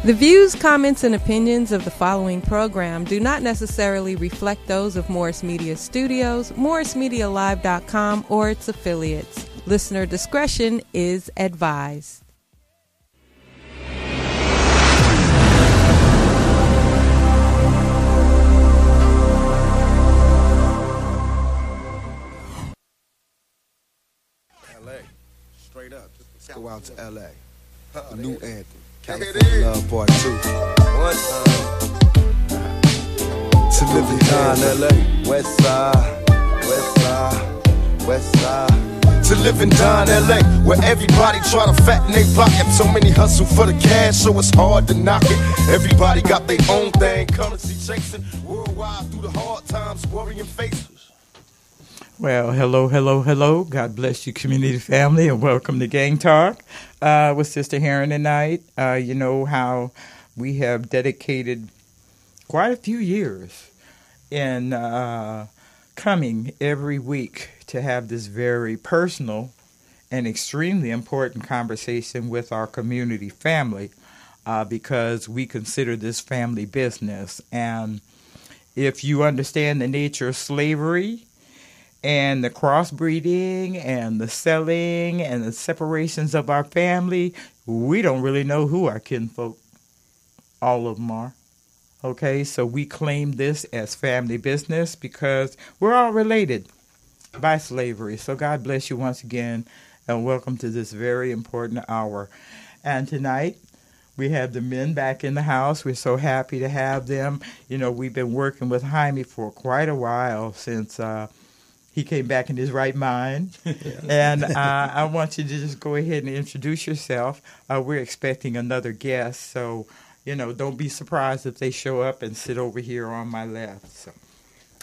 The views, comments, and opinions of the following program do not necessarily reflect those of Morris Media Studios, MorrisMediaLive.com, or its affiliates. Listener discretion is advised. LA, straight up. Let's go out to LA. The new anthem. California Love Part 2. One time. To live in LA. West side, west side, west side. To live and die in LA, where everybody try to fatten they pocket. So many hustle for the cash, so it's hard to knock it. Everybody got their own thing, currency chasing. Worldwide through the hard times, worrying faces. Well, hello. God bless you, community family, and welcome to Gang Talk with Sister Herron tonight. You know how we have dedicated quite a few years in coming every week to have this very personal and extremely important conversation with our community family because we consider this family business. And if you understand the nature of slavery, and the crossbreeding and the selling and the separations of our family, we don't really know who our kinfolk, all of them are. Okay, so we claim this as family business because we're all related by slavery. So God bless you once again and welcome to this very important hour. And tonight, we have the men back in the house. We're so happy to have them. You know, we've been working with Jaime for quite a while since he came back in his right mind. And I want you to just go ahead and introduce yourself. We're expecting another guest, so, you know, don't be surprised if they show up and sit over here on my left. So,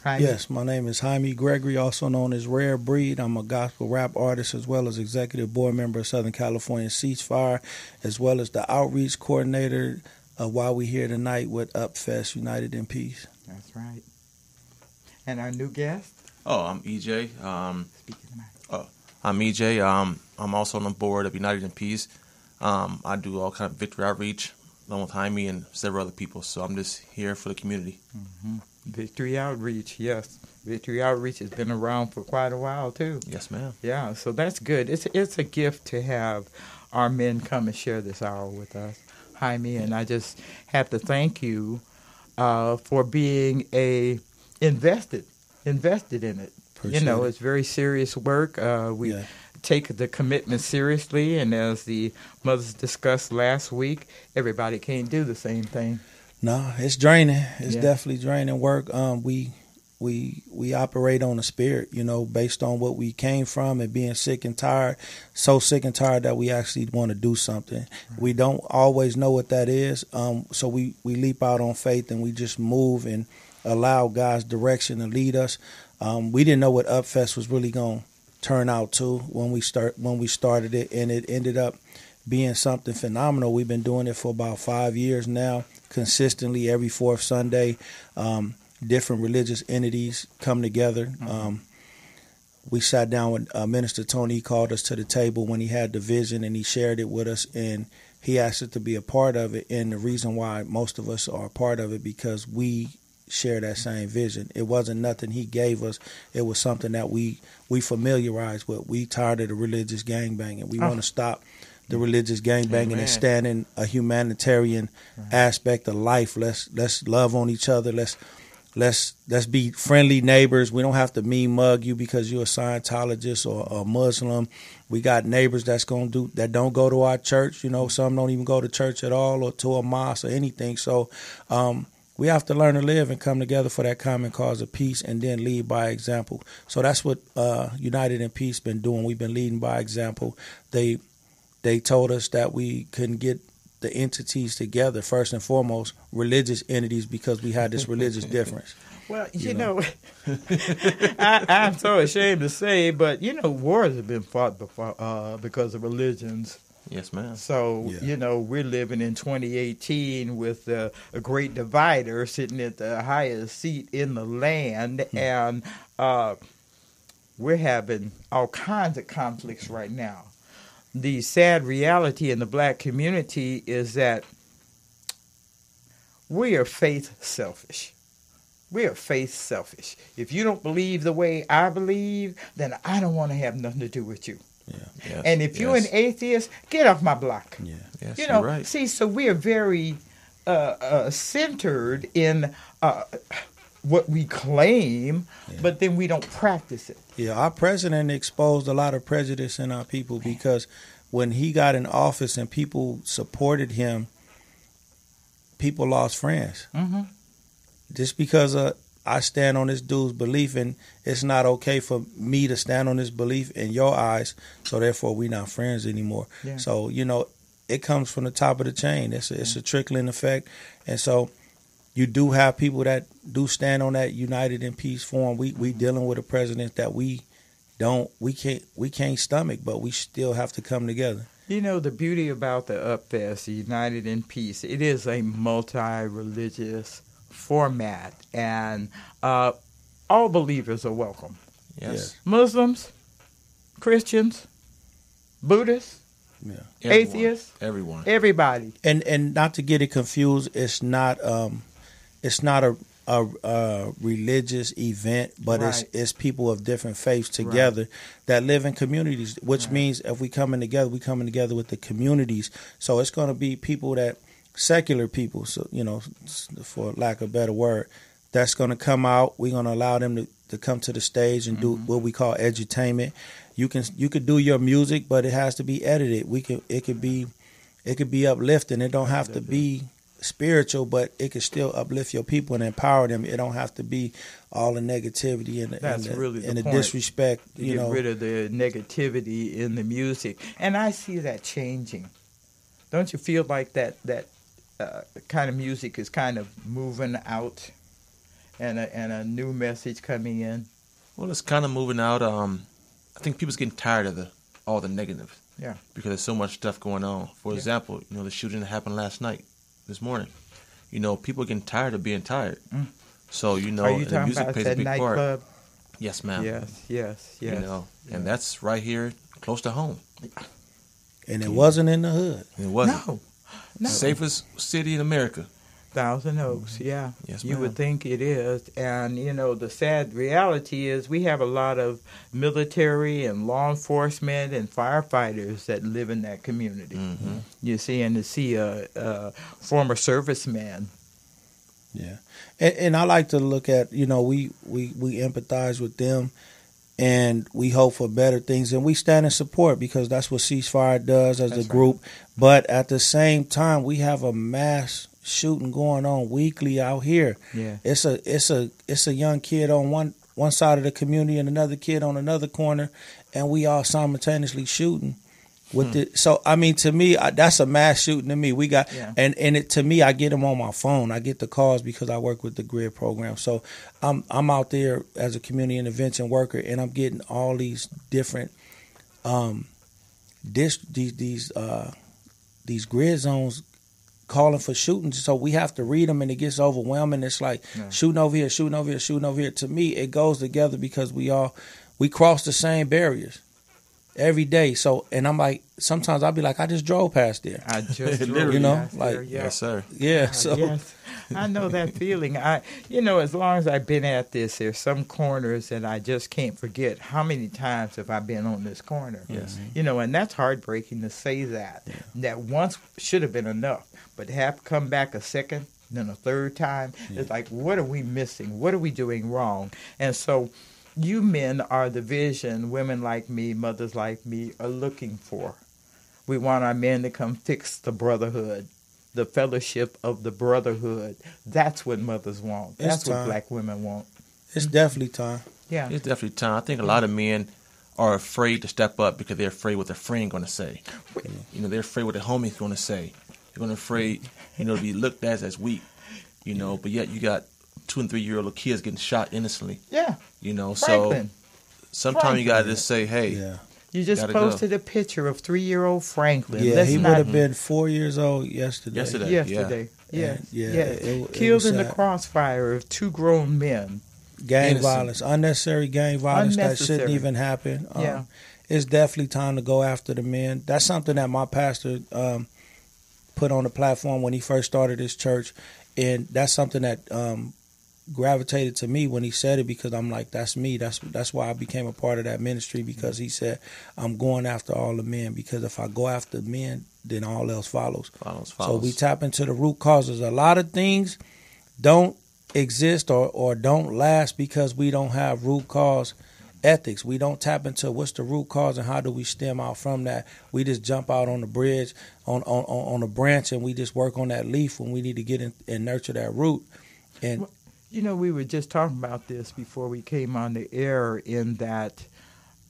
Jaime. Yes, my name is Jaime Gregory, also known as Rare Breed. I'm a gospel rap artist as well as executive board member of Southern California Ceasefire, as well as the outreach coordinator while we're here tonight with UpFest United in Peace. That's right. And our new guest? Oh, I'm EJ. I'm EJ. I'm also on the board of United in Peace. I do all kind of victory outreach along with Jaime and several other people. So I'm just here for the community. Mm-hmm. Victory outreach, yes. Victory outreach has been around for quite a while too. Yes, ma'am. Yeah, so that's good. It's a gift to have our men come and share this hour with us, Jaime. And I just have to thank you for being invested in it. Appreciate you know, it. it's very serious work. We take the commitment seriously, and as the mothers discussed last week, everybody can't do the same thing. No, it's draining. It's definitely draining work. We operate on the spirit, you know, based on what we came from and being sick and tired, so sick and tired that we actually want to do something. Right. We don't always know what that is, so we leap out on faith and we just move and allow God's direction to lead us. We didn't know what UpFest was really going to turn out to when we started it, and it ended up being something phenomenal. We've been doing it for about 5 years now, consistently every fourth Sunday. Different religious entities come together. We sat down with Minister Tony. He called us to the table when he had the vision, and he shared it with us, and he asked us to be a part of it. And the reason why most of us are a part of it because we share that same vision. It wasn't nothing he gave us. It was something that we familiarized with. We tired of the religious gangbanging. We want to stop the religious gangbanging and stand in a humanitarian aspect of life. Let's love on each other. Let's be friendly neighbors. We don't have to mean mug you because you're a Scientologist or a Muslim. We got neighbors that don't go to our church. You know, some don't even go to church at all or to a mosque or anything. So we have to learn to live and come together for that common cause of peace and then lead by example. So that's what United in Peace been doing. We've been leading by example. They told us that we couldn't get the entities together, first and foremost, religious entities, because we had this religious difference. Well, you know I'm so ashamed to say, but, you know, wars have been fought before, because of religions. Yes, ma'am. So, you know, we're living in 2018 with a great divider sitting at the highest seat in the land, and we're having all kinds of conflicts right now. The sad reality in the black community is that we are faith selfish. We are faith selfish. If you don't believe the way I believe, then I don't want to have nothing to do with you. Yeah. Yes, And if you're an atheist, get off my block. Yeah. yes, You know, you're right. see, so we are very centered in what we claim, but then we don't practice it. Yeah, our president exposed a lot of prejudice in our people because when he got in office and people supported him, people lost friends. Mm-hmm. Just because I stand on this dude's belief, and it's not okay for me to stand on this belief in your eyes, so therefore we're not friends anymore. Yeah. So, it comes from the top of the chain. It's a trickling effect. And so you do have people that do stand on that United in Peace forum. We dealing with a president that we can't stomach, but we still have to come together. You know, the beauty about the UpFest, the United in Peace, it is a multi-religious format, and all believers are welcome. Yes. Muslims, Christians, Buddhists, Yeah. Everyone. atheists, Everyone. everybody. And not to get it confused, it's not a religious event, but Right. it's people of different faiths together that live in communities, which means if we coming together with the communities. So it's going to be people that secular people, so for lack of a better word, that's going to come out. We're going to allow them to come to the stage and do what we call edutainment. You could do your music, but it has to be edited. It could be uplifting. It don't have to be spiritual, but it can still uplift your people and empower them. It don't have to be all the negativity and the point. disrespect. Get rid of the negativity in the music, and I see that changing. Don't you feel like that kind of music is kind of moving out, and a new message coming in? Well, it's kind of moving out. I think people's getting tired of all the negative. Yeah. Because there's so much stuff going on. For example, the shooting that happened this morning. People are getting tired of being tired. So, Are you and the talking music about plays a that big part. nightclub? Yes, ma'am. Yes. And that's right here close to home. And it wasn't in the hood. It wasn't. No. Safest city in America. Thousand Oaks, yeah. Yes, you ma'am. would think it is. And, the sad reality is we have a lot of military and law enforcement and firefighters that live in that community. Mm-hmm. You see, and to see a former serviceman. Yeah. And I like to look at, we empathize with them, and we hope for better things, and we stand in support because that's what Ceasefire does as a group. Right. But at the same time, we have a mass shooting going on weekly out here. Yeah. It's a young kid on one side of the community and another kid on another corner, and we all simultaneously shooting with it. So I mean, to me, that's a mass shooting to me. We got and to me, I get them on my phone. I get the calls because I work with the GRID program. So I'm out there as a community intervention worker, and I'm getting all these different these GRID zones calling for shooting, so we have to read them, and it gets overwhelming. It's like shooting over here, shooting over here, shooting over here. To me, it goes together because we cross the same barriers every day. So, and I'm like, sometimes I'll be like, I just drove past there. I just drove past there, yes, sir. Yeah, so yes. I know that feeling. As long as I've been at this, there's some corners that I just can't forget. How many times have I been on this corner? Yes. And that's heartbreaking to say that. Yeah. That once should have been enough, but to have come back a second, then a third time, it's like, what are we missing? What are we doing wrong? And so you men are the vision women like me, mothers like me are looking for. We want our men to come fix the brotherhood, the fellowship of the brotherhood. That's what mothers want. That's what black women want. It's definitely time. Yeah. It's definitely time. I think a lot of men are afraid to step up because they're afraid what their friend going to say. They're afraid what their homie's going to say. They're going to afraid, to be looked at as weak, but yet you got 2 and 3 year old kids getting shot innocently. Yeah. So sometimes you got to just say, hey. Yeah. You just posted a picture of 3-year-old Franklin. Yeah, he would have been 4 years old yesterday. Yeah. Killed in the crossfire of 2 grown men. Gang violence, unnecessary gang violence that shouldn't even happen. It's definitely time to go after the men. That's something that my pastor put on the platform when he first started his church. And that's something that gravitated to me when he said it, because I'm like, that's me. That's why I became a part of that ministry, because he said, I'm going after all the men, because if I go after men, then all else follows. So we tap into the root causes. A lot of things don't exist or don't last because we don't have root cause ethics. We don't tap into what's the root cause and how do we stem out from that. We just jump out on the bridge, on a branch, and we just work on that leaf when we need to get in and nurture that root. And you know, we were just talking about this before we came on the air, in that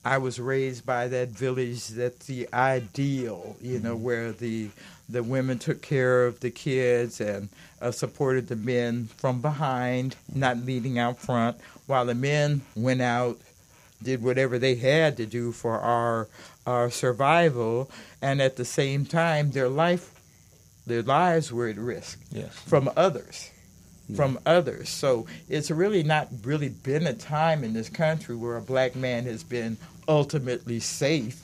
I was raised by that village, that's the ideal, you know, where the women took care of the kids and supported the men from behind, not leading out front, while the men went out, did whatever they had to do for our survival, and at the same time their lives were at risk from others. So it's really not really been a time in this country where a black man has been ultimately safe.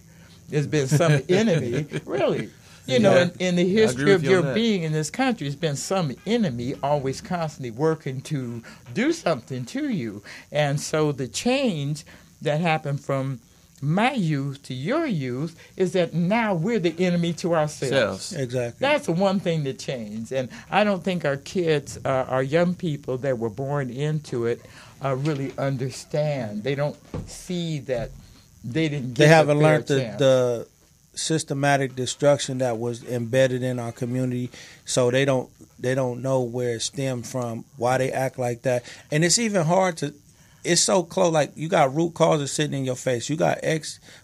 There's been some enemy, really. You know, in the history of your being in this country, there's been some enemy always constantly working to do something to you. And so the change that happened from my youth to your youth is that now we're the enemy to ourselves. Exactly. That's the one thing that changed. And I don't think our kids, our young people that were born into it, really understand. They don't see that they didn't get They haven't learned chance. the systematic destruction that was embedded in our community, so they don't know where it stemmed from, why they act like that. And it's even hard to, it's so close, like you got root causes sitting in your face. You got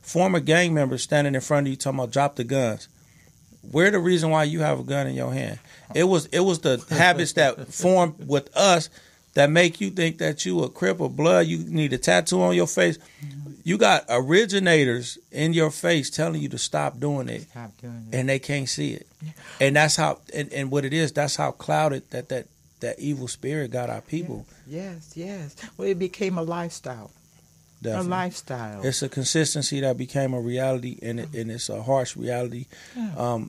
former gang members standing in front of you talking about drop the guns. We're the reason why you have a gun in your hand. It was the habits that formed with us that make you think that you a Crip or Blood. You need a tattoo on your face. You got originators in your face telling you to stop doing it. And they can't see it. And that's how, and what it is, that's how clouded that evil spirit got our people. Yes. Well, it became a lifestyle. Definitely. A lifestyle. It's a consistency that became a reality, and it's a harsh reality. Yeah.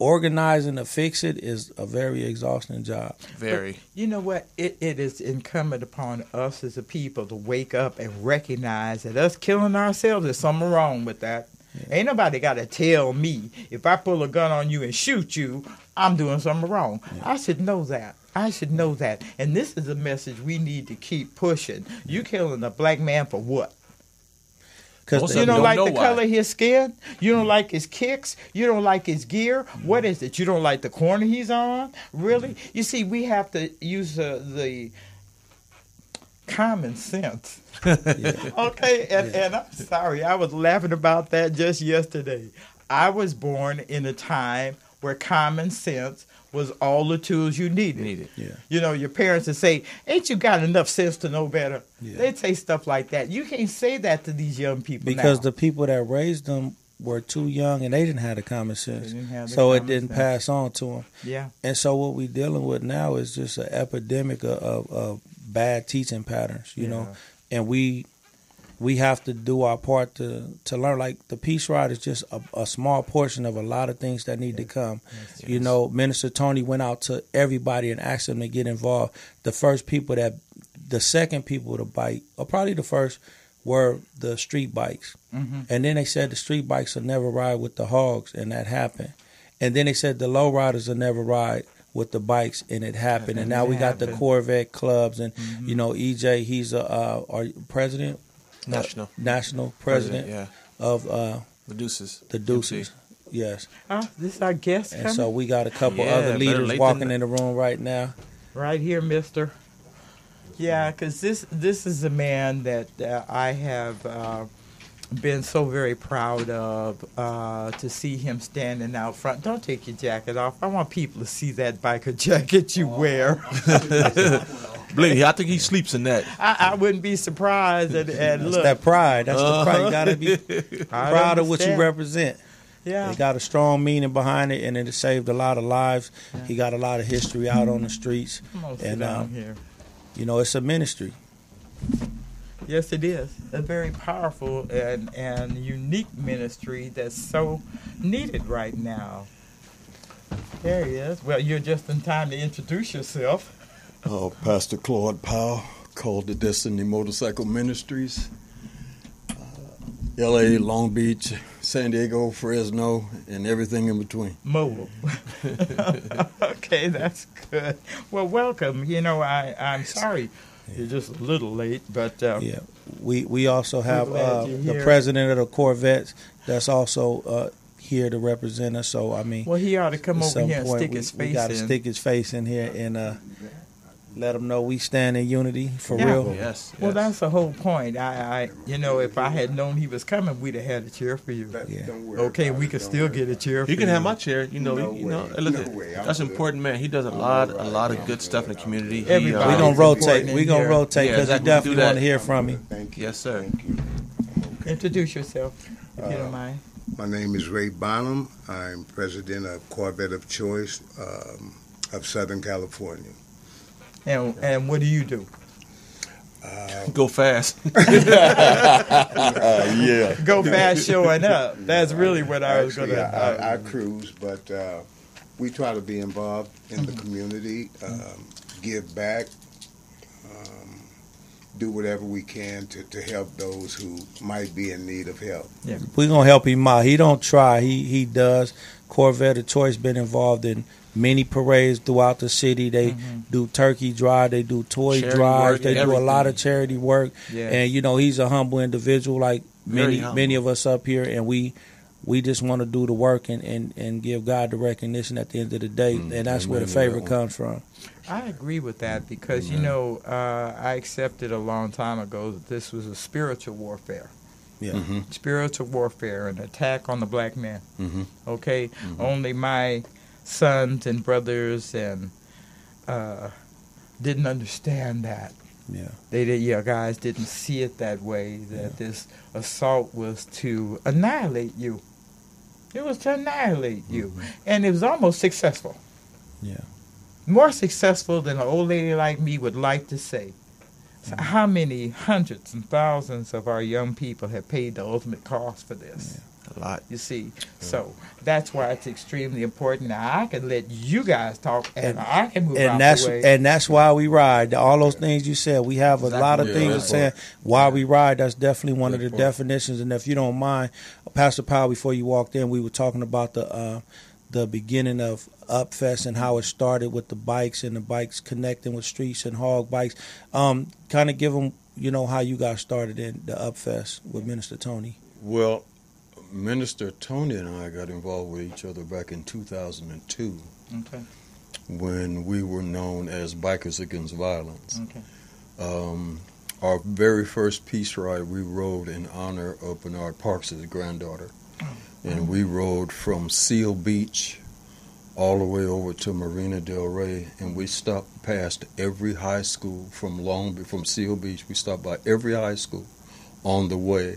Organizing to fix it is a very exhausting job. Very. But you know what? It is incumbent upon us as a people to wake up and recognize that us killing ourselves, there's something wrong with that. Yeah. Ain't nobody got to tell me if I pull a gun on you and shoot you, I'm doing something wrong. Yeah. I should know that. And this is a message we need to keep pushing. You killing a black man for what? Because you don't like the color of his skin? You don't like his kicks? You don't like his gear? What is it? You don't like the corner he's on? Really? You see, we have to use the common sense. Okay? And I'm sorry, I was laughing about that just yesterday. I was born in a time where common sense was all the tools you needed. Yeah. You know, your parents would say, ain't you got enough sense to know better? Yeah. They'd say stuff like that. You can't say that to these young people because now. The people that raised them were too young and they didn't have the common sense. So it didn't pass on to them. Yeah. And so what we're dealing with now is just an epidemic of bad teaching patterns, you know. And we have to do our part to learn. Like the Peace Ride is just a small portion of a lot of things that need to come. Yes. You know, Minister Tony went out to everybody and asked them to get involved. The second people to bike, or probably the first, were the street bikes. Mm-hmm. And then they said the street bikes will never ride with the hogs, and that happened. And then they said the low riders will never ride with the bikes, and it happened. And now we got the Corvette clubs, and you know, EJ, he's our president. National president of the Deuces. The Deuces, yes. This is our guest. And so we got a couple other leaders walking in the room right now. Right here, mister. Yeah, because this is a man that I have been so very proud of to see him standing out front. Don't take your jacket off. I want people to see that biker jacket you wear. I think he sleeps in that. I wouldn't be surprised. And look, that pride. That's the pride. You got to be proud of what you represent. Yeah. It got a strong meaning behind it, and it has saved a lot of lives. Yeah. He got a lot of history out on the streets. And here. You know, it's a ministry. Yes, it is. A very powerful and unique ministry that's so needed right now. There he is. Well, you're just in time to introduce yourself. Pastor Claude Powell, called the Destiny Motorcycle Ministries. L.A., Long Beach, San Diego, Fresno, and everything in between. Mobile. Okay, that's good. Well, welcome. You know, I'm sorry you're just a little late, but... yeah, we also have the here. president of the Corvettes that's also here to represent us. So, I mean... Well, he ought to come at over some here and point, stick his face in. We got to stick his face in here and let him know we stand in unity for Yeah. real. Yes. Well, yes. that's the whole point. You know, if I had known he was coming, we'd have had a cheer for you. Yeah. Okay, we could still get a cheer for you. You can have my chair. You know, listen, No way. that's important, man. He does a lot of good stuff in the community. He, Everybody. We're going It's to rotate. important in We're going here. to rotate Yeah, because exactly. we definitely Do that. want to hear from you. Thank you. Yes, sir. Thank you. Introduce yourself, if you don't mind. My name is Ray Bonham. I'm president of Corvette of Choice of Southern California. And what do you do? Go fast. Yeah. Go fast showing up. That's really what I was going Actually, to... I cruise, but we try to be involved in the community, give back, do whatever we can to help those who might be in need of help. Yeah. We're going to help him out. He don't try. He does. Corvette of Choice been involved in many parades throughout the city. They do turkey drive. They do toy Charity drives. work, They do a lot of everything. charity work. Yeah. And, you know, he's a humble individual like Very humble. many of us up here. And we just want to do the work and give God the recognition at the end of the day. And that's where the favor comes from. I agree with that because, you know, I accepted a long time ago that this was a spiritual warfare. Yeah. Spiritual warfare, an attack on the black man. Mhm. Okay? Only my sons and brothers and didn't understand that. Yeah. Guys didn't see it that way, that this assault was to annihilate you. It was to annihilate you. And it was almost successful. Yeah. More successful than an old lady like me would like to say. So how many hundreds and thousands of our young people have paid the ultimate cost for this? A lot. You see, so that's why it's extremely important. Now I can let you guys talk, and I can move out the way. And that's why we ride. All those things you said, we have a lot of things to say. Why we ride, that's definitely one of the definitions. And if you don't mind, Pastor Powell, before you walked in, we were talking about the beginning of Upfest and how it started with the bikes and the bikes connecting with streets and hog bikes. Kind of give them, you know, how you got started in the Upfest with Minister Tony. Well, Minister Tony and I got involved with each other back in 2002 Okay. when we were known as Bikers Against Violence. Okay. Our very first peace ride we rode in honor of Bernard Parks' granddaughter. And we rode from Seal Beach all the way over to Marina Del Rey, and we stopped past every high school from Seal Beach. We stopped by every high school on the way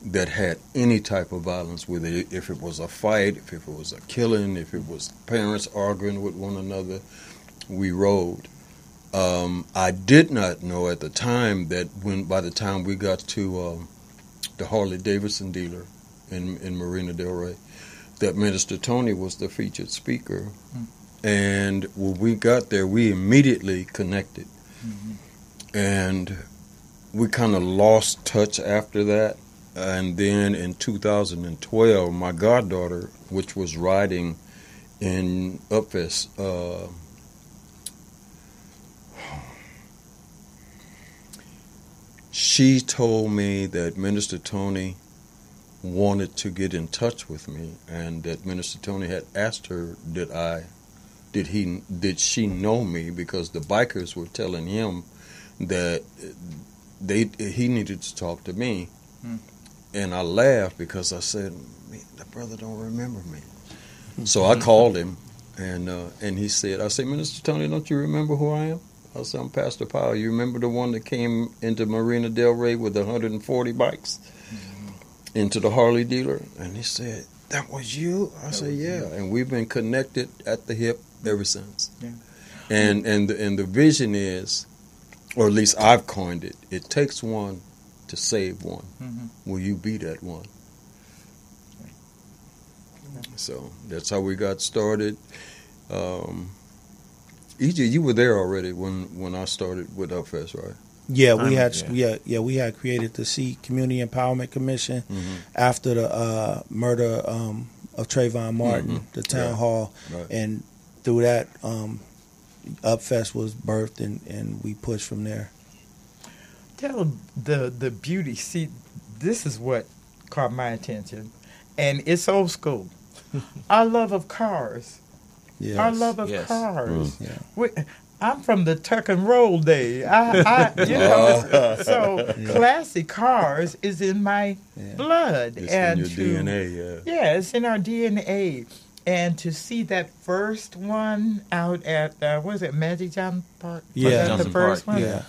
that had any type of violence with it. If it was a fight, if it was a killing, if it was parents arguing with one another, we rode. I did not know at the time that by the time we got to the Harley-Davidson dealer in Marina Del Rey, that Minister Tony was the featured speaker. And when we got there, we immediately connected. And we kind of lost touch after that. And then in 2012, my goddaughter, which was riding in Upfest, she told me that Minister Tony wanted to get in touch with me, and that Minister Tony had asked her, did she know me, because the bikers were telling him that he needed to talk to me. And I laughed because I said, the brother don't remember me. So I called him, and he said, I said, Minister Tony, don't you remember who I am? I said, I'm Pastor Powell. You remember the one that came into Marina Del Rey with 140 bikes into the Harley dealer? And he said, that was you? I said, yeah. And we've been connected at the hip ever since. Yeah. And the vision is, or at least I've coined it, it takes one to save one. Will you be that one? So that's how we got started. E.J., you were there already when I started with Upfest, right? Yeah, we had created the C Community Empowerment Commission after the murder of Trayvon Martin, the town hall, and through that, Upfest was birthed, and we pushed from there. Tell the beauty. See, this is what caught my attention, and it's old school. Our love of cars. Yes. Our love of Yes. cars. Yeah. I'm from the tuck and roll day. So classic cars is in my blood. It's and in your DNA, yeah, it's in our DNA. And to see that first one out at what is it, Magic Johnson Park? Yeah. Was that Johnson the first Park, one? Yeah.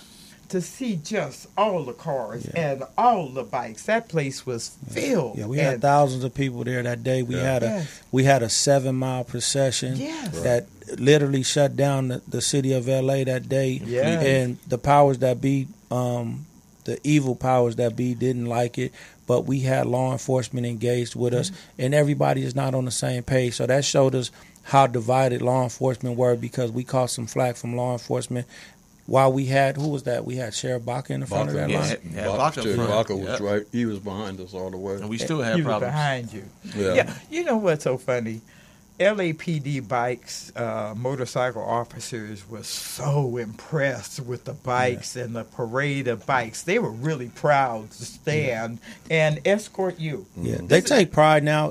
To see just all the cars and all the bikes, that place was filled. Yeah, we had thousands of people there that day. We had a 7-mile procession that literally shut down the city of LA that day. Yes. And the powers that be, the evil powers that be, didn't like it. But we had law enforcement engaged with us, and everybody is not on the same page. So that showed us how divided law enforcement were, because we caught some flack from law enforcement. While we had, who was that? We had Sheriff Baca in the front of that line. Baca was right. He was behind us all the way. And we still had he was problems. behind you. Yeah. You know what's so funny? LAPD bikes, motorcycle officers were so impressed with the bikes and the parade of bikes. They were really proud to stand and escort you. Yeah, they take pride now.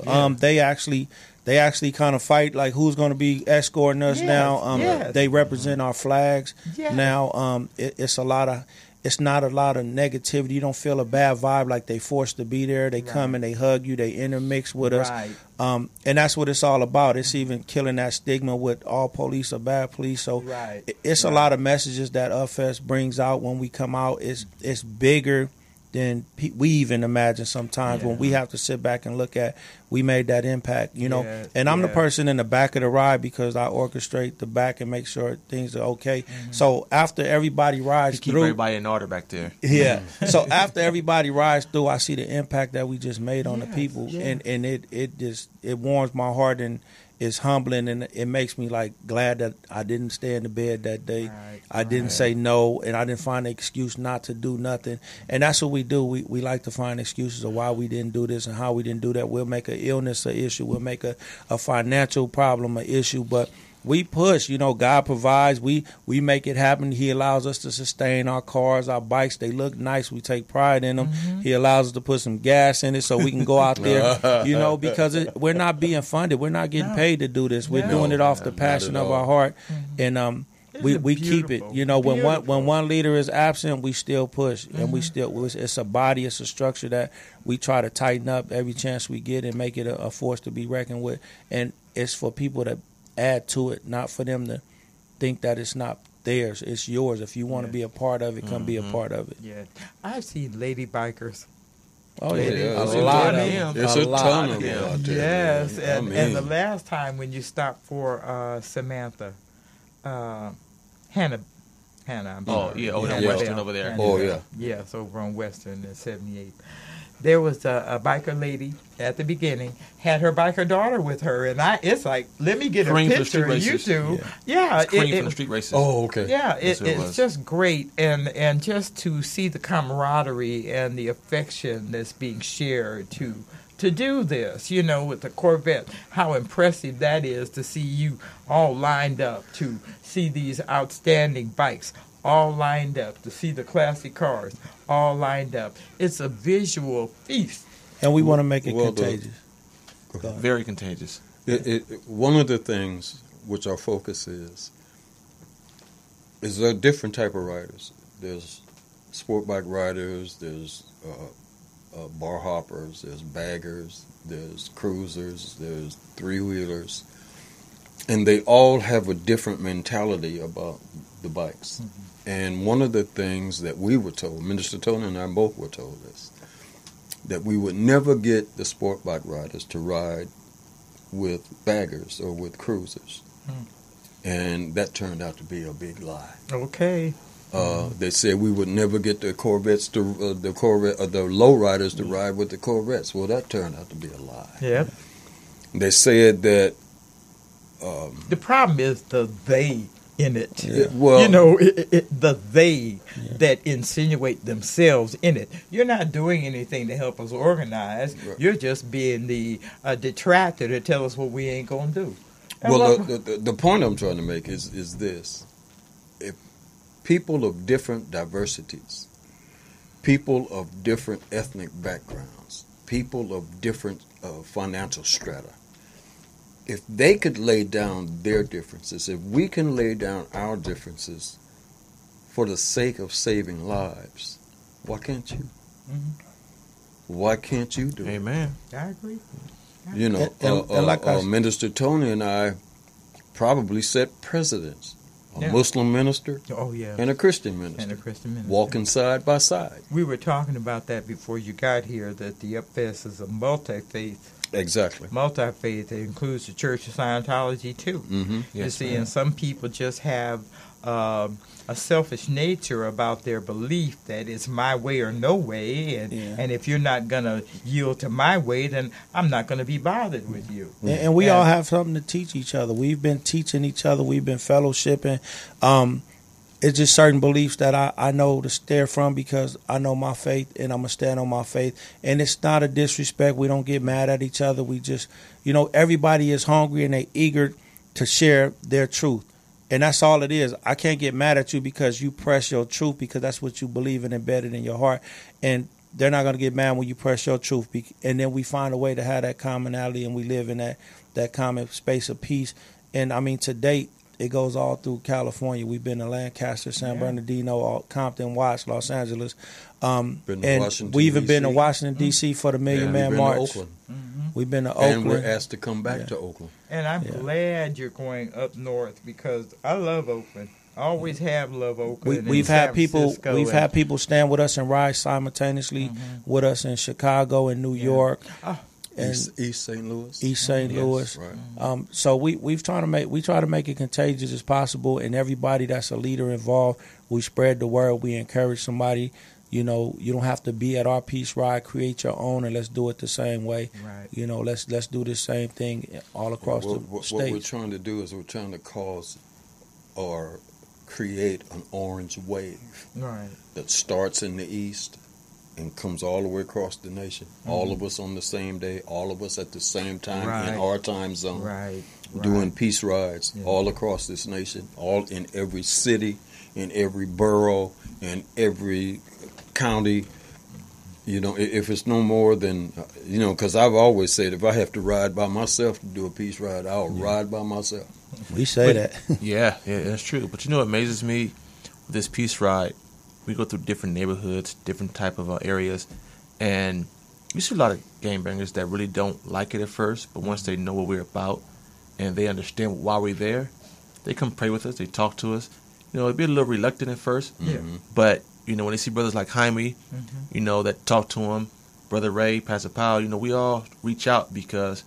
They actually kind of fight like who's going to be escorting us now. They represent our flags now. It's not a lot of negativity. You don't feel a bad vibe like they forced to be there. They come and they hug you. They intermix with us. And that's what it's all about. It's even killing that stigma with all police are bad police. So it's a lot of messages that Upfest brings out when we come out. It's bigger than we even imagine sometimes when we have to sit back and look at, we made that impact, you know. And I'm the person in the back of the ride because I orchestrate the back and make sure things are okay. So after everybody rides Keep through, everybody in order back there. So after everybody rides through, I see the impact that we just made on the people, and it warms my heart, and it's humbling, and it makes me like glad that I didn't stay in the bed that day. I didn't say no, and I didn't find an excuse not to do nothing. And that's what we do. We like to find excuses of why we didn't do this and how we didn't do that. We'll make an illness an issue. We'll make a financial problem an issue. But we push. You know, God provides. We make it happen. He allows us to sustain our cars, our bikes. They look nice. We take pride in them. He allows us to put some gas in it so we can go out there, you know, because we're not being funded. We're not getting paid to do this. We're doing it off the passion of our heart. And we keep it. You know, when one leader is absent, we still push. And it's a body, it's a structure that we try to tighten up every chance we get and make it a force to be reckoned with. And it's for people to add to it, not for them to think that it's not theirs. It's yours. If you want to be a part of it, come be a part of it. Yeah, I've seen lady bikers. Oh yeah, a lot of them. them. It's a ton of them out there. Yes, man. and the last time when you stopped for Samantha, Hannah. I'm sorry. Hannah Western over there. Yes, over on Western in 78. There was a biker lady at the beginning, had her biker daughter with her, and it's like, let me get a picture of you two. Yeah, Cream from the street races. Oh, okay. Yeah, it's just great, and just to see the camaraderie and the affection that's being shared to do this, you know, with the Corvette, how impressive that is to see you all lined up, to see these outstanding bikes all lined up, to see the classic cars all lined up. It's a visual feast. And we want to make it contagious. Very contagious. One of the things which our focus is there are different type of riders. There's sport bike riders, there's bar hoppers, there's baggers, there's cruisers, there's three-wheelers. And they all have a different mentality about the bikes. And one of the things that we were told, Minister Tony and I both were told this, that we would never get the sport bike riders to ride with baggers or with cruisers. And that turned out to be a big lie. Okay. They said we would never get the Corvettes the low riders to ride with the Corvettes. Well, that turned out to be a lie. Yep. They said that The problem is the they in it. Yeah, well, The they that insinuate themselves in it. You're not doing anything to help us organize. Right. You're just being the detractor to tell us what we ain't going to do. And well, the point I'm trying to make is this. If people of different diversities, people of different ethnic backgrounds, people of different financial strata, if they could lay down their differences, if we can lay down our differences for the sake of saving lives, why can't you? Mhm. Why can't you do it? Amen. I agree. You know, And like Minister Tony and I probably set precedents. A Yeah. Muslim minister Oh, yeah. and a Christian minister And a Christian minister. walking side by side. We were talking about that before you got here, that the Upfest is a multi-faith. Exactly. Multi-faith. It includes the Church of Scientology, too. Mm-hmm. You Yes, see, ma'am. and some people just have a selfish nature about their belief that it's my way or no way, and if you're not going to yield to my way, then I'm not going to be bothered with you. And we all have something to teach each other. We've been teaching each other. We've been fellowshipping. It's just certain beliefs that I know to steer from because I know my faith and I'm going to stand on my faith. And it's not a disrespect. We don't get mad at each other. We just, everybody is hungry and they eager to share their truth. And that's all it is. I can't get mad at you because you press your truth because that's what you believe in embedded in your heart. And they're not going to get mad when you press your truth. And then we find a way to have that commonality and we live in that common space of peace. And, I mean, to date, it goes all through California. We've been to Lancaster, San Bernardino, Compton, Watts, Los Angeles. Been to And Washington, we even been to D.C. Washington, D.C. for the Million Man We've been March. to Oakland. We've been to And Oakland. we're asked to come back to Oakland. And I'm glad you're going up north because I love Oakland. I always have loved Oakland. We've and had San people. Francisco We've and- had people stand with us and ride simultaneously with us in Chicago and New York and East St. Louis. East St. Yes, Louis. right. So we try to make it contagious as possible, and everybody that's a leader involved, we spread the word. We encourage somebody. You don't have to be at our peace ride. Create your own, and let's do it the same way. Right. Let's do the same thing all across the What state. we're trying to do is we're trying to cause or create an orange wave Right. that starts in the east and comes all the way across the nation. All of us on the same day, all of us at the same time in Right. our time zone, Right. doing peace rides all across this nation, all in every city, in every borough, in every county. If it's no more than, because I've always said if I have to ride by myself to do a peace ride, I'll ride by myself. We say that. Yeah, that's true. But what amazes me with this peace ride, we go through different neighborhoods, different type of areas, and you see a lot of gangbangers that really don't like it at first, but once they know what we're about and they understand why we're there, they come pray with us, they talk to us. It'd be a little reluctant at first, but when they see brothers like Jaime, that talk to him, Brother Ray, Pastor Powell, we all reach out because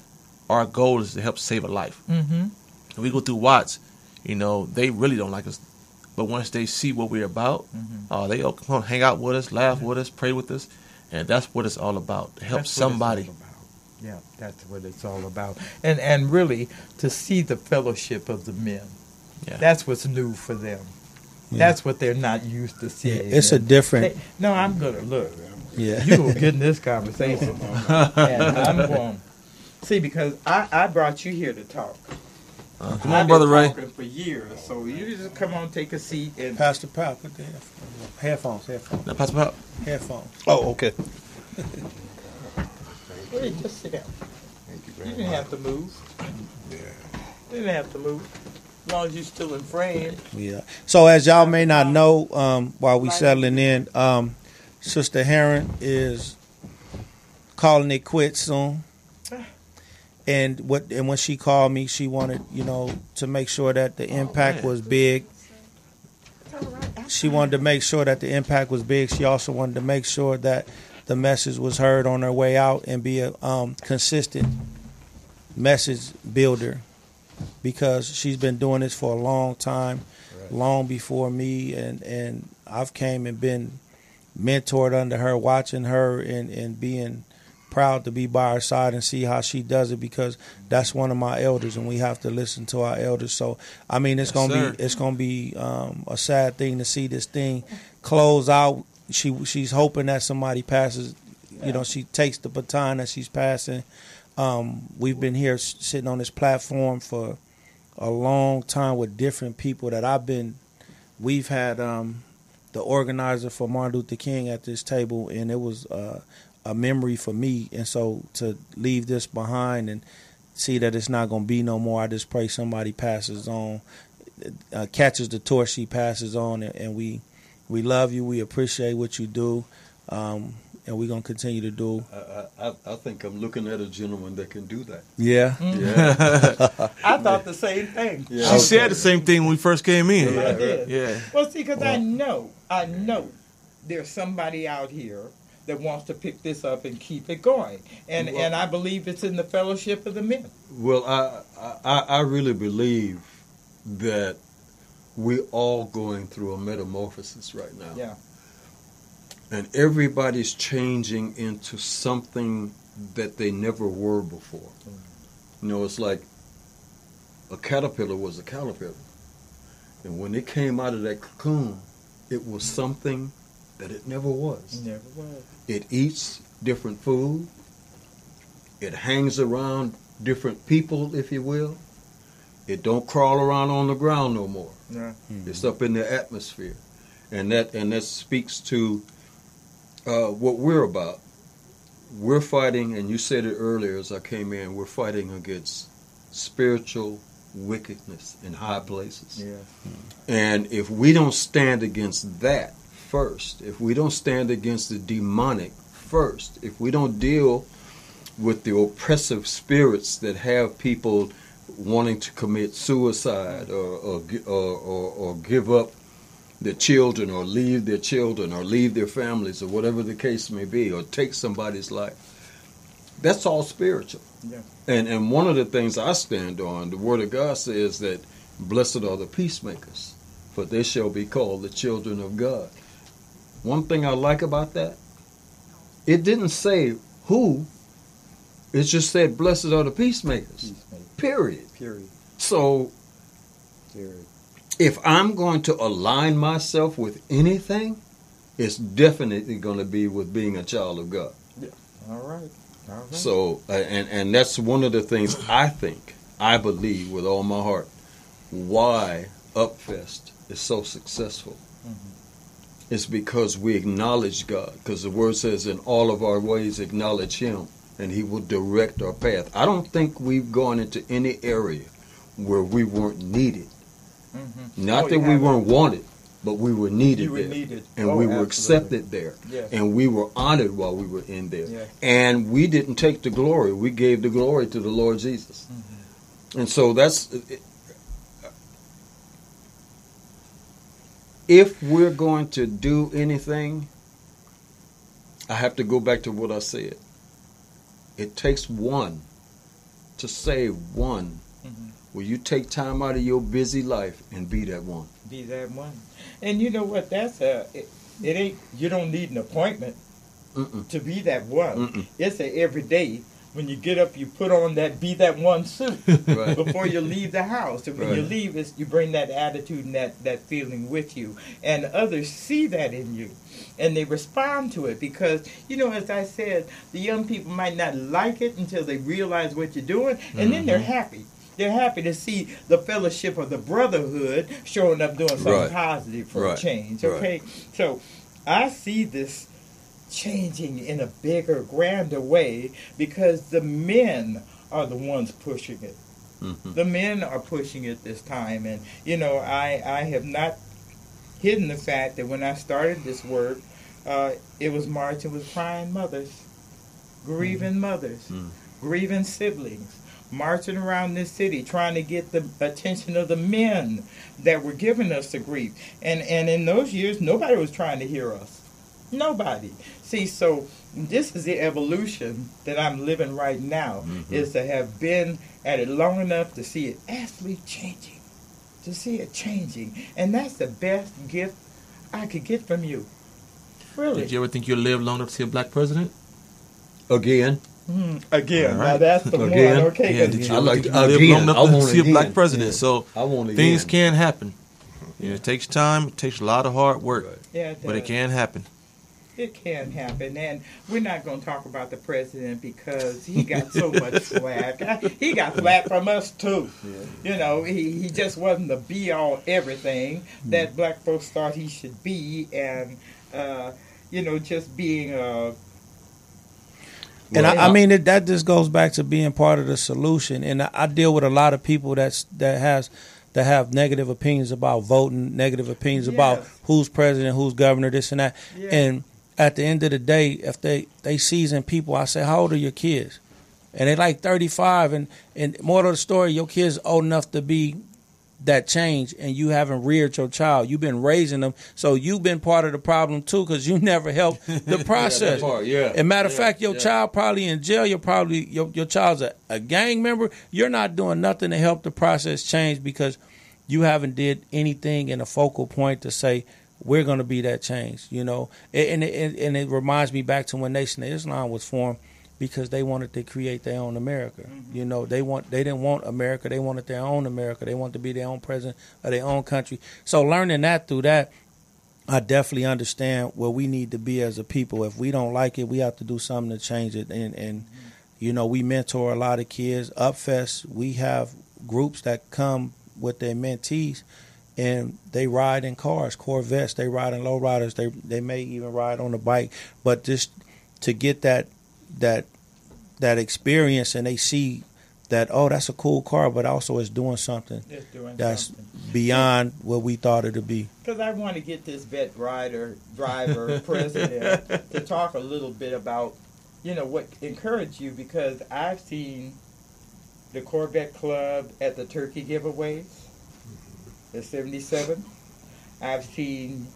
our goal is to help save a life. Mm-hmm. When we go through Watts, they really don't like us. But once they see what we're about, they all come hang out with us, laugh with us, pray with us. And that's what it's all about, to help That's what it's somebody. all about. Yeah, that's what it's all about. And really, to see the fellowship of the men. Yeah. That's what's new for them. That's what they're not used to seeing. It's a different. No, I'm going to look. Yeah. You will get in this conversation. And I'm going see, because I brought you here to talk. Come on, Brother Ray. I've been talking for years, so you just come on, take a seat, and Pastor Powell, put the headphones. Now, Pastor Powell. Headphones. Oh, okay. wait, just sit down. You didn't have to move. You didn't have to move. As long as you're still in frame. Yeah. So as y'all may not know, while we settling in, Sister Herron is calling it quits soon. And when she called me, she wanted, to make sure that the impact was big. She wanted to make sure that the impact was big. She also wanted to make sure that the message was heard on her way out and be a consistent message builder, because she's been doing this for a long time, long before me, and I've came and been mentored under her, watching her and being proud to be by her side and see how she does it, because that's one of my elders, and we have to listen to our elders. So I mean, it's gonna be a sad thing to see this thing close out. She's hoping that somebody passes. You know, she takes the baton that she's passing. We've been here sitting on this platform for a long time with different people that we've had the organizer for Martin Luther King at this table, and it was a memory for me. And so to leave this behind and see that it's not going to be no more, I just pray somebody passes on, catches the torch she passes on, and we love you. We appreciate what you do. And we're going to continue to do. I think I'm looking at a gentleman that can do that. Yeah. Yeah. I thought the same thing. Yeah. She said the same thing when we first came in. I did. Yeah. Well, see, because I know there's somebody out here that wants to pick this up and keep it going. And I believe it's in the fellowship of the men. Well, I really believe that we're all going through a metamorphosis right now. Yeah. And everybody's changing into something that they never were before. You know, it's like a caterpillar was a caterpillar. And when it came out of that cocoon, it was something that it never was. Never was. It eats different food. It hangs around different people, if you will. It don't crawl around on the ground no more. Yeah. It's up in the atmosphere. And that speaks to what we're about. We're fighting, and you said it earlier as I came in, we're fighting against spiritual wickedness in high places. Yeah. And if we don't stand against that first, if we don't stand against the demonic first, if we don't deal with the oppressive spirits that have people wanting to commit suicide or give up their children or leave their children or leave their families or whatever the case may be, or take somebody's life, that's all spiritual. Yeah. And one of the things I stand on, the Word of God says that blessed are the peacemakers, for they shall be called the children of God. One thing I like about that, it didn't say who, it just said blessed are the peacemakers. Period. So if I'm going to align myself with anything, it's definitely going to be with being a child of God. Yeah. All right. So, and that's one of the things I believe with all my heart, why Upfest is so successful. Mm-hmm. It's because we acknowledge God, because the Word says in all of our ways acknowledge Him, and He will direct our path. I don't think we've gone into any area where we weren't needed. Mm-hmm. Not that we weren't wanted, but we were needed there. And we were accepted there. Yes. And we were honored while we were in there. Yes. And we didn't take the glory. We gave the glory to the Lord Jesus. Mm-hmm. And so that's... If we're going to do anything, I have to go back to what I said. It takes one to save one. Mm-hmm. Will you take time out of your busy life and be that one? Be that one. And you know what? That's it ain't. You don't need an appointment to be that one. It's a everyday. When you get up, you put on that be that one suit right. before you leave the house. And when you leave, you bring that attitude and that feeling with you. And others see that in you. And they respond to it because, you know, as I said, the young people might not like it until they realize what you're doing. And then they're happy. They're happy to see the fellowship of the brotherhood showing up doing something positive for a change. Okay? So I see this changing in a bigger, grander way because the men are the ones pushing it. Mm-hmm. The men are pushing it this time. And, you know, I have not hidden the fact that when I started this work, it was marching with crying mothers, grieving mothers, grieving siblings, marching around this city trying to get the attention of the men that were giving us the grief. And in those years, nobody was trying to hear us. Nobody. See, so this is the evolution that I'm living right now, is to have been at it long enough to see it actually changing, to see it changing. And that's the best gift I could get from you. Really. Did you ever think you'd live long enough to see a black president? Again. Again, All right. now that's the Again. one. Okay, Yeah, 'cause did I you like live to- long again. enough I to want see a again. black president? Yeah. So I want things again. can happen. It takes time. It takes a lot of hard work, yeah, but it can happen. It can happen, and we're not going to talk about the president because he got so much flack. He got flack from us too. Yeah. You know, he just wasn't the be all everything that black folks thought he should be, and you know, just being a. And I mean that just goes back to being part of the solution. And I deal with a lot of people that have negative opinions about voting, negative opinions about who's president, who's governor, this and that. Yeah. And at the end of the day, if they season people, I say, how old are your kids? And they like 35. And more of the story, your kids old enough to be that change, and you haven't reared your child. You've been raising them, so you've been part of the problem too, because you never helped the process. And matter of fact, your child probably in jail. You're probably your child's a gang member. You're not doing nothing to help the process change because you haven't did anything in a focal point to say we're going to be that change. You know, and it reminds me back to when Nation of Islam was formed. Because they wanted to create their own America. Mm-hmm. You know, they didn't want America. They wanted their own America. They wanted to be their own president of their own country. So learning that through that, I definitely understand where we need to be as a people. If we don't like it, we have to do something to change it. And you know, we mentor a lot of kids. Upfest, we have groups that come with their mentees, and they ride in cars, Corvettes. They ride in lowriders. They may even ride on a bike. But just to get that experience, and they see that, oh, that's a cool car, but also it's doing something that's beyond what we thought it would be. Because I want to get this vet driver, president, to talk a little bit about, you know, what encouraged you, because I've seen the Corvette Club at the turkey giveaways, the 77. I've seen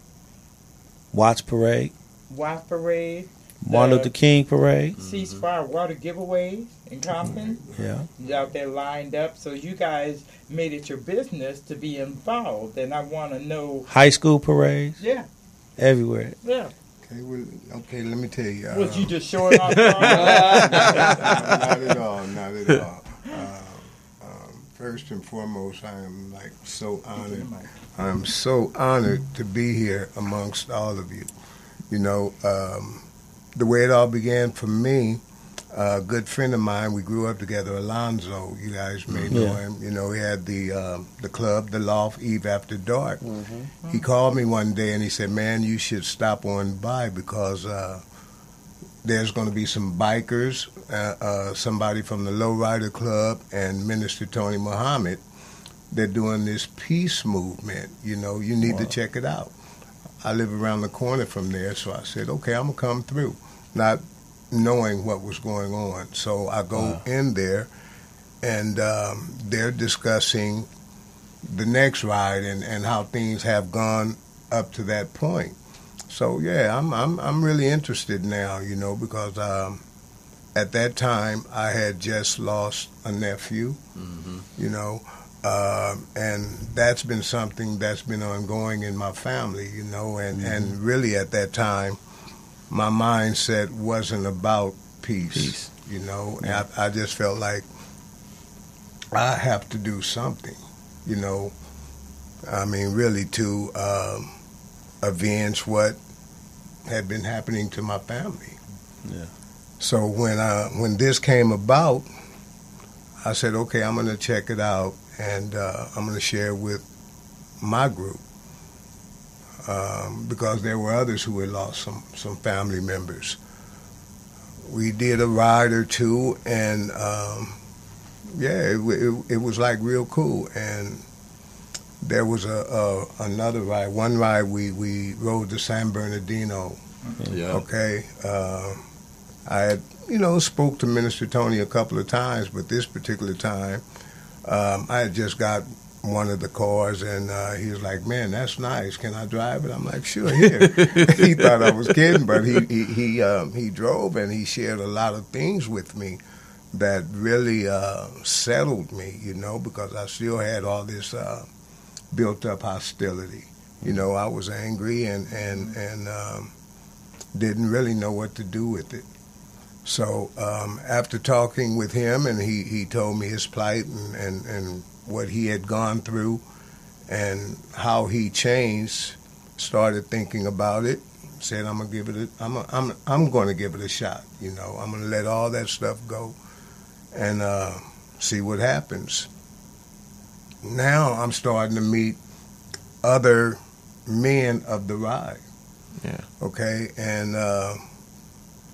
Watch Parade. Martin Luther King Parade. Ceasefire water giveaways in Compton. Yeah. Out there lined up. So you guys made it your business to be involved. And I want to know. High school parades. Yeah. Everywhere. Yeah. Okay, let me tell you. Was you just showing off? Not at all. Not at all. First and foremost, I am so honored. I'm so honored to be here amongst all of you. You know, the way it all began for me, a good friend of mine, we grew up together, Alonzo, you guys may know him. You know, he had the club, the Loft, Eve After Dark. Mm-hmm. He called me one day and he said, man, you should stop on by because there's going to be some bikers, somebody from the Lowrider Club and Minister Tony Muhammad. They're doing this peace movement. You know, you need to check it out. I live around the corner from there, so I said, okay, I'm going to come through, not knowing what was going on. So I go in there, and they're discussing the next ride and how things have gone up to that point. So, yeah, I'm really interested now, you know, because at that time I had just lost a nephew, you know, and that's been something that's been ongoing in my family, you know, and really at that time, my mindset wasn't about peace. You know, and I just felt like I have to do something, you know, I mean, really to avenge what had been happening to my family. Yeah. So when this came about, I said, okay, I'm going to check it out. And I'm going to share with my group because there were others who had lost some family members. We did a ride or two, and it was like real cool. And there was another ride. One ride we rode to San Bernardino. Yeah. Okay. I had spoke to Minister Tony a couple of times, but this particular time. I had just got one of the cars, and he was like, man, that's nice. Can I drive it? I'm like, sure, here. He thought I was kidding, but he drove, and he shared a lot of things with me that really settled me, you know, because I still had all this built-up hostility. You know, I was angry and didn't really know what to do with it. So after talking with him, and he told me his plight and what he had gone through and how he changed, started thinking about it, said I'm gonna give it I'm gonna give it a shot. You know, I'm gonna let all that stuff go and see what happens. Now I'm starting to meet other men of the ride. Yeah. Okay, and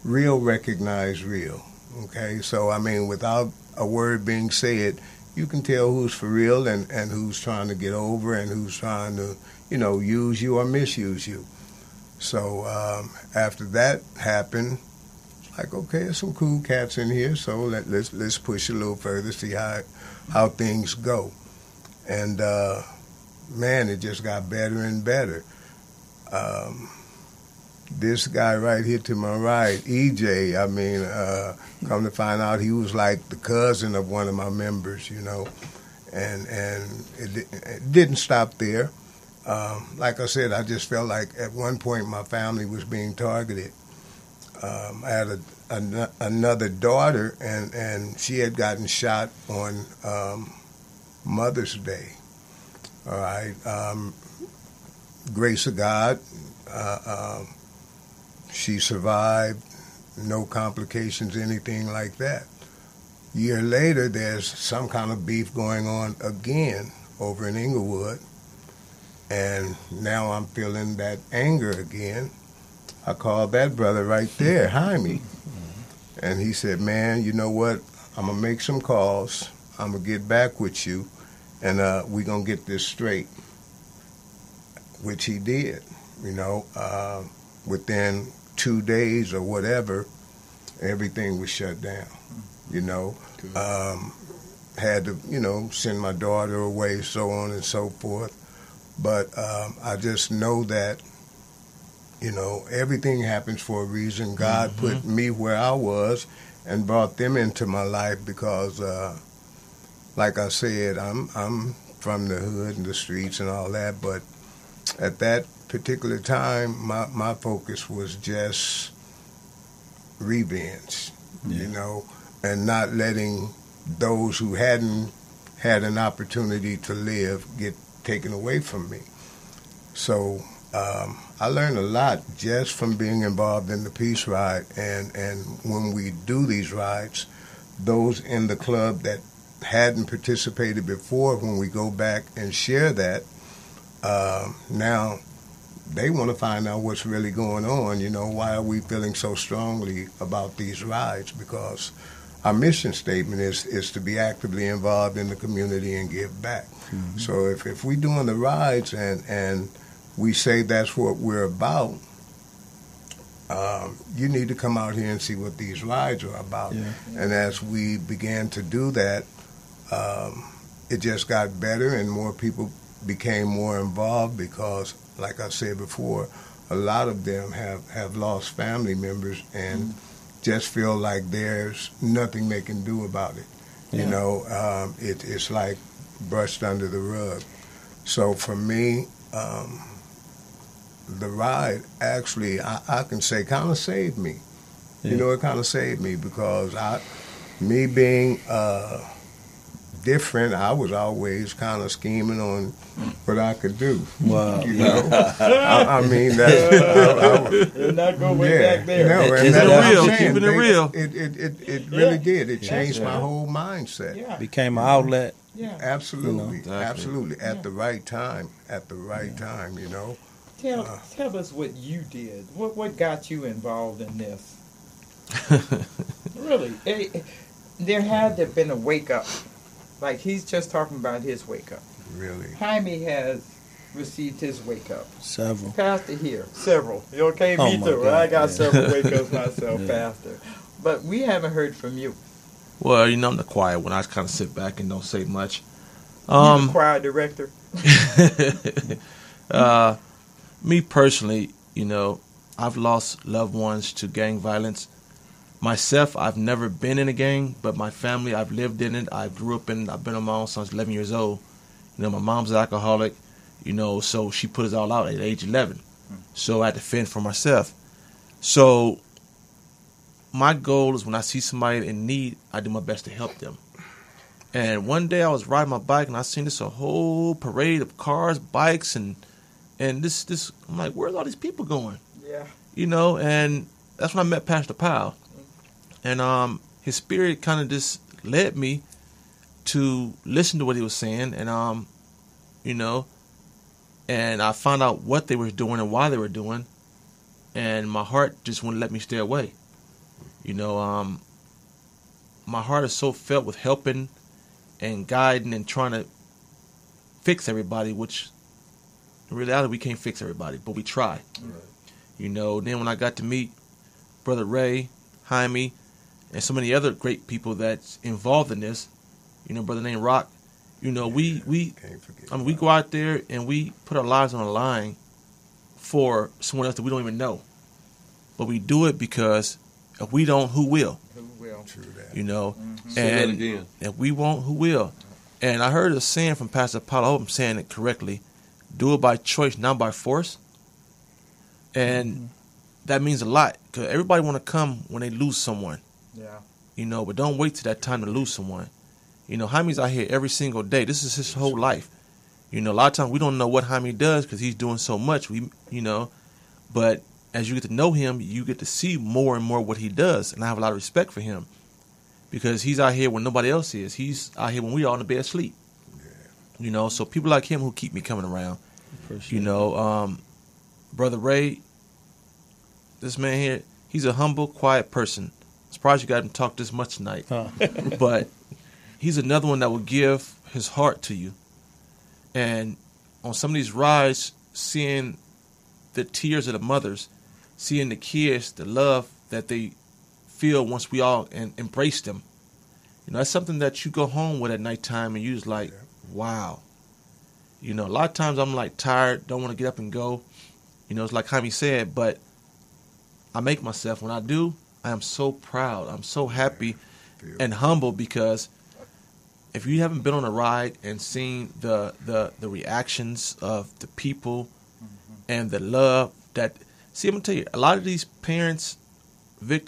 real recognize real. Okay, so I mean, without a word being said, you can tell who's for real and who's trying to get over and who's trying to, you know, use you or misuse you. So after that happened, like, okay, there's some cool cats in here, so let's push a little further, see how things go. And man, it just got better and better. This guy right here to my right, EJ, I mean, come to find out he was like the cousin of one of my members, you know, and it didn't stop there. Like I said, I just felt like at one point my family was being targeted. I had another daughter, and she had gotten shot on Mother's Day. All right. Grace of God, she survived, no complications, anything like that. A year later, there's some kind of beef going on again over in Inglewood, and now I'm feeling that anger again. I called that brother right there, Jaime, and he said, man, you know what, I'm going to make some calls, I'm going to get back with you, and we're going to get this straight, which he did, you know. Within 2 days or whatever, everything was shut down, you know. Had to, you know, send my daughter away, so on and so forth. But I just know that, you know, everything happens for a reason. God put me where I was and brought them into my life because, like I said, I'm from the hood and the streets and all that, but at that particular time, my focus was just revenge, you know, and not letting those who hadn't had an opportunity to live get taken away from me. So I learned a lot just from being involved in the Peace Ride, and when we do these rides, those in the club that hadn't participated before, when we go back and share that, now they want to find out what's really going on. You know, why are we feeling so strongly about these rides? Because our mission statement is to be actively involved in the community and give back. Mm-hmm. So if we're doing the rides and we say that's what we're about, you need to come out here and see what these rides are about. Yeah. And as we began to do that, it just got better and more people became more involved because, like I said before, a lot of them have lost family members and just feel like there's nothing they can do about it. Yeah. You know, it's like brushed under the rug. So for me, the ride actually, I can say, kind of saved me. Yeah. You know, it kind of saved me because me being different, I was always kind of scheming on what I could do. Wow. You know? I mean, that's... You're not going back there. No, and keeping that's it real. Keeping it real. It really did. It changed my whole mindset. Yeah. Became an outlet. Yeah. Absolutely. You know? Absolutely. At the right time. At the right time, you know. Tell us what you did. What got you involved in this? Really. There had to have been a wake-up. Like, he's just talking about his wake-up. Really? Jaime has received his wake-up. Several. Pastor here. Several. You okay? Me too. God. I got several wake-ups myself, Pastor. But we haven't heard from you. Well, you know, I'm the quiet one. I just kind of sit back and don't say much. You're the choir director. Me personally, you know, I've lost loved ones to gang violence. Myself, I've never been in a gang, but my family, I've lived in it. I grew up in it. I've been on my own since I was 11 years old. You know, my mom's an alcoholic, you know, so she put us all out at age 11. So I had to fend for myself. So my goal is when I see somebody in need, I do my best to help them. And one day I was riding my bike and I seen this a whole parade of cars, bikes, and this. I'm like, where's all these people going? Yeah. You know, and that's when I met Pastor Powell, and his spirit kind of just led me to listen to what he was saying, and you know, and I found out what they were doing and why they were doing, and my heart just wouldn't let me stay away. You know, my heart is so filled with helping and guiding and trying to fix everybody, which in reality we can't fix everybody, but we try. Right. You know, then when I got to meet Brother Ray, Jaime, and so many other great people that's involved in this, you know, brother named Rock, you know, we go out there and we put our lives on the line for someone else that we don't even know. But we do it because if we don't, who will? Who will? True that. You know, and if we won't, who will? And I heard a saying from Pastor Paul, I hope I'm saying it correctly, do it by choice, not by force. And that means a lot, because everybody want to come when they lose someone. Yeah. You know, but don't wait till that time to lose someone. You know, Jaime's out here every single day. This is his whole life. You know, a lot of times we don't know what Jaime does because he's doing so much. You know, but as you get to know him, you get to see more and more what he does. And I have a lot of respect for him because he's out here when nobody else is. He's out here when we all in the bed asleep. Yeah. You know, so people like him who keep me coming around. You know, Brother Ray, this man here, he's a humble, quiet person. Surprised you got him talk this much tonight. But he's another one that will give his heart to you. And on some of these rides, seeing the tears of the mothers, seeing the kids, the love that they feel once we all embrace them, you know, that's something that you go home with at nighttime and you're just like, wow. You know, a lot of times I'm like tired, don't want to get up and go. You know, it's like Jaime said, but I make myself. When I do, I am so proud. I'm so happy and humble because if you haven't been on a ride and seen the reactions of the people and the love that, see, I'm going to tell you, a lot of these parents, victims,